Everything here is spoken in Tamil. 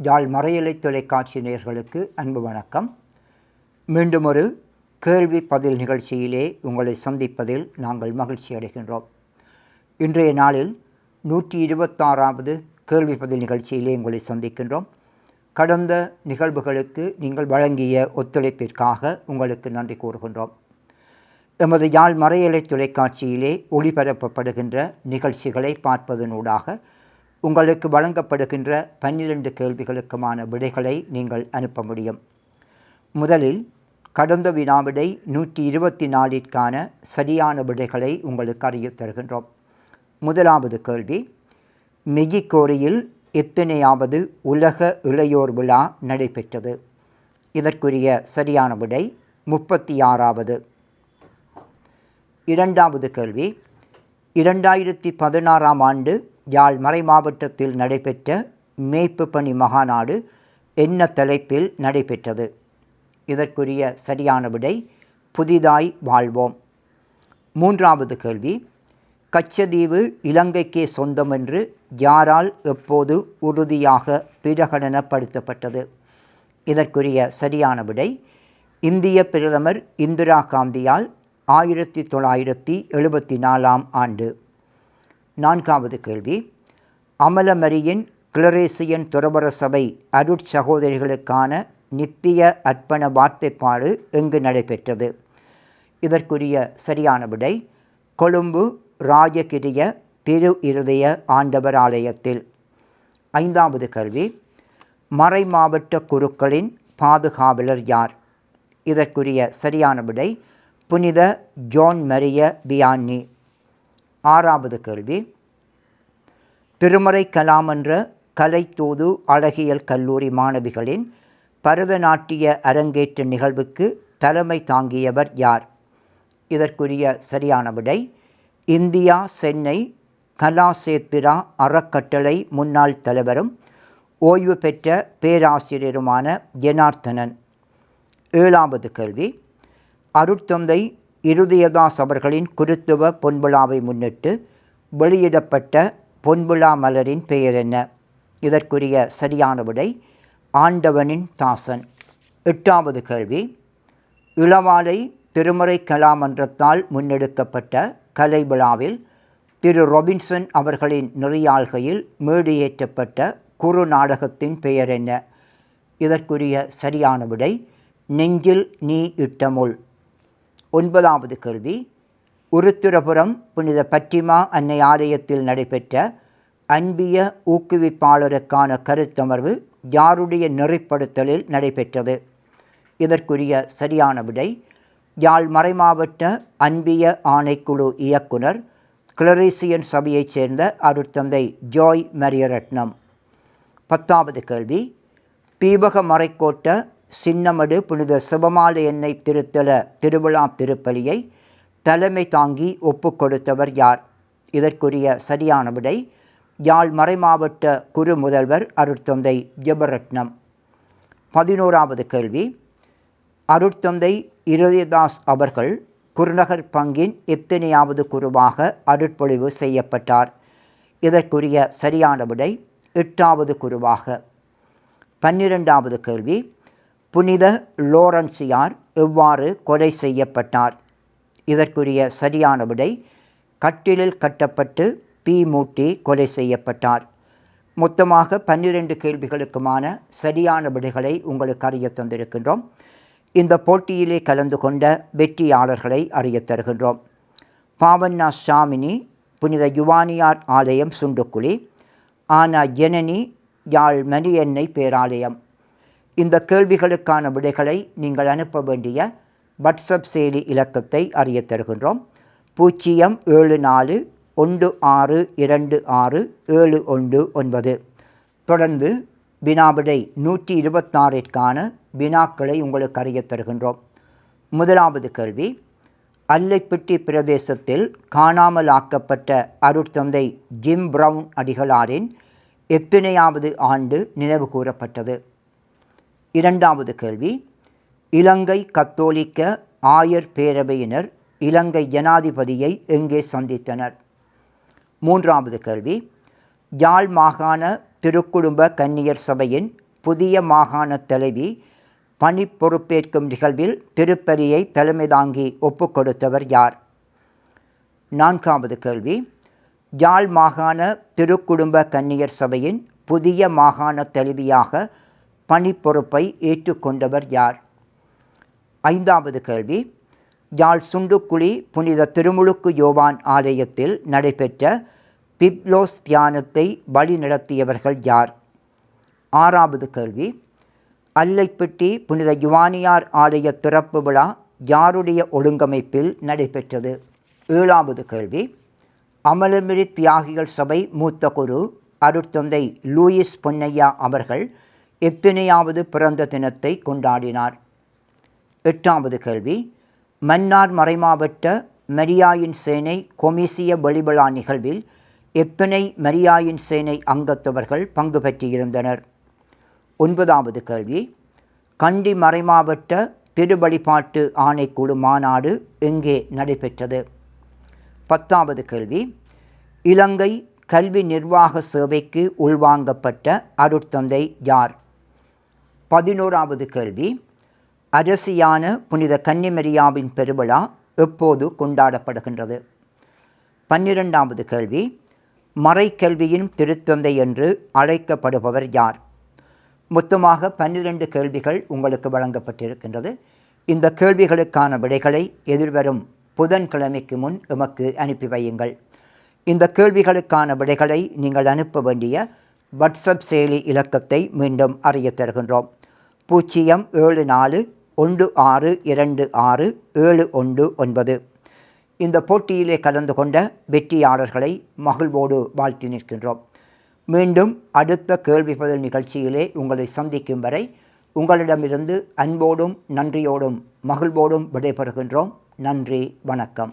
யாழ் மறையலை தொலைக்காட்சி நேயர்களுக்கு அன்பு வணக்கம். மீண்டும் ஒரு கேள்வி பதில் நிகழ்ச்சியிலே உங்களை சந்திப்பதில் நாங்கள் மகிழ்ச்சி அடைகின்றோம். இன்றைய நாளில் 126வது கேள்வி பதில் நிகழ்ச்சியிலே உங்களை சந்திக்கின்றோம். கடந்த நிகழ்வுகளுக்கு நீங்கள் வழங்கிய ஒத்துழைப்பிற்காக உங்களுக்கு நன்றி கூறுகின்றோம். எமது யாழ் மறையலை தொலைக்காட்சியிலே ஒளிபரப்பப்படுகின்ற நிகழ்ச்சிகளை பார்ப்பதனூடாக உங்களுக்கு வழங்கப்படுகின்ற 12 கேள்விகளுக்குமான விடைகளை நீங்கள் அனுப்ப முடியும். முதலில் கடந்த வினாவிடை 124ற்கான சரியான விடைகளை உங்களுக்கு அறியத் தருகின்றோம். முதலாவது கேள்வி, மெக்சிகோவில் எத்தனையாவது உலக இளையோர் விழா நடைபெற்றது? இதற்குரிய சரியான விடை 36வது. இரண்டாவது கேள்வி, 2016ஆம் ஆண்டு யாழ் மறை மாவட்டத்தில் நடைபெற்ற மேய்ப்பு பணி மகாநாடு என்ன தலைப்பில் நடைபெற்றது? இதற்குரிய சரியான விடை புதிதாய் வாழ்வோம். மூன்றாவது கேள்வி, கச்சதீவு இலங்கைக்கே சொந்தம் என்று யாரால் எப்போது உறுதியாக பிரகடனப்படுத்தப்பட்டது? இதற்குரிய சரியான விடை இந்திய பிரதமர் இந்திரா காந்தியால் 1974ஆம் ஆண்டு. நான்காவது கேள்வி, அமலமரியின் கிளரேசியன் துறவற சபை அருட்சகோதரிகளுக்கான நித்திய அர்ப்பண வார்த்தைப்பாடு எங்கு நடைபெற்றது? இதற்குரிய சரியான விடை கொழும்பு ராஜகிரிய திரு இருதய ஆண்டவர் ஆலயத்தில். ஐந்தாவது கேள்வி, மறை மாவட்ட குருக்களின் பாதுகாவலர் யார்? இதற்குரிய சரியான விடை புனித ஜோன் மரிய பியான்னி. ஆறாவது கேள்வி, திருமறை கலாம் என்ற கலைத்தூது அழகியல் கல்லூரி மாணவிகளின் பரதநாட்டிய அரங்கேற்ற நிகழ்வுக்கு தலைமை தாங்கியவர் யார்? இதற்குரிய சரியான விடை இந்தியா சென்னை கலாசேத்திரா அறக்கட்டளை முன்னாள் தலைவரும் ஓய்வு பெற்ற பேராசிரியருமான ஜனார்த்தனன். ஏழாவது கேள்வி, அருட்தந்தை இருதயதாஸ் அவர்களின் குருத்துவ பொன்விழாவை முன்னிட்டு வெளியிடப்பட்ட பொன்விழா மலரின் பெயர் என்ன? இதற்குரிய சரியான விடை ஆண்டவனின் தாசன். எட்டாவது கேள்வி, இளவாலை திருமறை கலாமன்றத்தால் முன்னெடுக்கப்பட்ட கலை விழாவில் திரு ரொபின்சன் அவர்களின் நெறியாள்கையில் மேடையேற்றப்பட்ட குறு நாடகத்தின் பெயர் என்ன? இதற்குரிய சரியான விடை நெஞ்சில் நீ இட்டமுள். ஒன்பதாவது கேள்வி, உருத்திரபுரம் புனித பற்றிமா அன்னை ஆலயத்தில் நடைபெற்ற அன்பிய ஊக்குவிப்பாளருக்கான கருத்தமர்வு யாருடைய நெறிப்படுத்தலில் நடைபெற்றது? இதற்குரிய சரியான விடை யாழ் மறைமாவட்ட அன்பிய ஆணைக்குழு இயக்குனர் கிளரேசியன் சபையைச் சேர்ந்த அருட்தந்தை ஜோய் மரியரட்னம். பத்தாவது கேள்வி, பீபக மறைக்கோட்ட சின்னமடு புனித சிவமாலை எண்ணெய் திருத்தல திருவிழா திருப்பலியை தலைமை தாங்கி ஒப்புக் கொடுத்தவர் யார்? இதற்குரிய சரியான விடை யாழ் மறைமாவட்ட குரு முதல்வர் அருட்தந்தை ஜெபரட்னம். 11வது கேள்வி, அருட்தந்தை இருதயதாஸ் அவர்கள் குருநகர் பங்கின் எத்தனையாவது குருவாக அருட்பொழிவு செய்யப்பட்டார்? இதற்குரிய சரியான விடை 8வது குருவாக. 12வது கேள்வி, புனித லோரன்சியார் எவ்வாறு கொலை செய்யப்பட்டார்? இதற்குரிய சரியான விடை கட்டிலில் கட்டப்பட்டு தீ மூட்டி கொலை செய்யப்பட்டார். மொத்தமாக 12 கேள்விகளுக்குமான சரியான விடைகளை உங்களுக்கு அறிய தந்திருக்கின்றோம். இந்த போட்டியிலே கலந்து கொண்ட வெற்றியாளர்களை அறிய தருகின்றோம். பாவண்ணா சாமினி புனித யுவானியார் ஆலயம் சுண்டுக்குழி, ஆனா ஜனனி யாழ் மரியன்னை பேராலயம். இந்த கேள்விகளுக்கான விடைகளை நீங்கள் அனுப்ப வேண்டிய வாட்ஸ்அப் செயலி இலக்கத்தை அறிய தருகின்றோம். 07426267119. தொடர்ந்து வினாவிடை 126ற்கான வினாக்களை உங்களுக்கு அறிய தருகின்றோம். முதலாவது கேள்வி, அல்லைப்பிட்டி பிரதேசத்தில் காணாமல் ஆக்கப்பட்ட அருட்தந்தை ஜிம் பிரவுன் அடிகளாரின் எத்தனையாவது ஆண்டு நினைவு கூறப்பட்டது? இரண்டாவது கேள்வி, இலங்கை கத்தோலிக்க ஆயர் பேரவையினர் இலங்கை ஜனாதிபதியை எங்கே சந்தித்தனர்? மூன்றாவது கேள்வி, யாழ் மாகாண திருக்குடும்ப கன்னியர் சபையின் புதிய மாகாண தலைவி பணி பொறுப்பேற்கும் நிகழ்வில் திருப்பலியை தலைமை தாங்கி ஒப்புக் கொடுத்தவர் யார்? 4வது கேள்வி, யாழ் மாகாண திருக்குடும்ப கன்னியர் சபையின் புதிய மாகாண தலைவியாக பணி பொறுப்பை ஏற்றுக்கொண்டவர் யார்? 5வது கேள்வி, யாழ் சுண்டுக்குழி புனித திருமுழுக்கு யோவான் ஆலயத்தில் நடைபெற்ற பிப்லோஸ் தியானத்தை வழிநடத்தியவர்கள் யார்? 6வது கேள்வி, அல்லைப்பட்டி புனித யுவானியார் ஆலய திறப்பு விழா யாருடைய ஒழுங்கமைப்பில் நடைபெற்றது? 7வது கேள்வி, அமலமிரி தியாகிகள் சபை மூத்த குரு அருட்தந்தை லூயிஸ் பொன்னையா அவர்கள் எத்தனையாவது பிறந்த தினத்தை கொண்டாடினார்? 8வது கேள்வி, மன்னார் மறைமாவட்ட மரியாயின் சேனை கொமிசிய வெளிவிழா நிகழ்வில் எத்தனை மரியாயின் சேனை அங்கத்தவர்கள் பங்கு பெற்றிருந்தனர்? 9வது கேள்வி, கண்டி மறைமாவட்ட திருவழிபாட்டு ஆணைக்குழு மாநாடு எங்கே நடைபெற்றது? 10வது கேள்வி, இலங்கை கல்வி நிர்வாக சேவைக்கு உள்வாங்கப்பட்ட அருட்தந்தை யார்? 11வது கேள்வி, அரசியான புனித கன்னிமரியாவின் பெருவிழா எப்போது கொண்டாடப்படுகின்றது? 12வது கேள்வி, மறைக்கல்வியின் திருத்தந்தை என்று அழைக்கப்படுபவர் யார்? மொத்தமாக 12 கேள்விகள் உங்களுக்கு வழங்கப்பட்டிருக்கின்றது. இந்த கேள்விகளுக்கான விடைகளை எதிர்வரும் புதன்கிழமைக்கு முன் எமக்கு அனுப்பி வையுங்கள். இந்த கேள்விகளுக்கான விடைகளை நீங்கள் அனுப்ப வேண்டிய வாட்ஸ்அப் செயலி இலக்கத்தை மீண்டும் அறிய தருகின்றோம். 07426267119. இந்த போட்டியிலே கலந்து கொண்ட வெற்றியாளர்களை மகிழ்வோடு வாழ்த்தி நிற்கின்றோம். மீண்டும் அடுத்த கேள்வி பதில் நிகழ்ச்சியிலே உங்களை சந்திக்கும் வரை உங்களிடமிருந்து அன்போடும் நன்றியோடும் மகிழ்வோடும் விடைபெறுகின்றோம். நன்றி, வணக்கம்.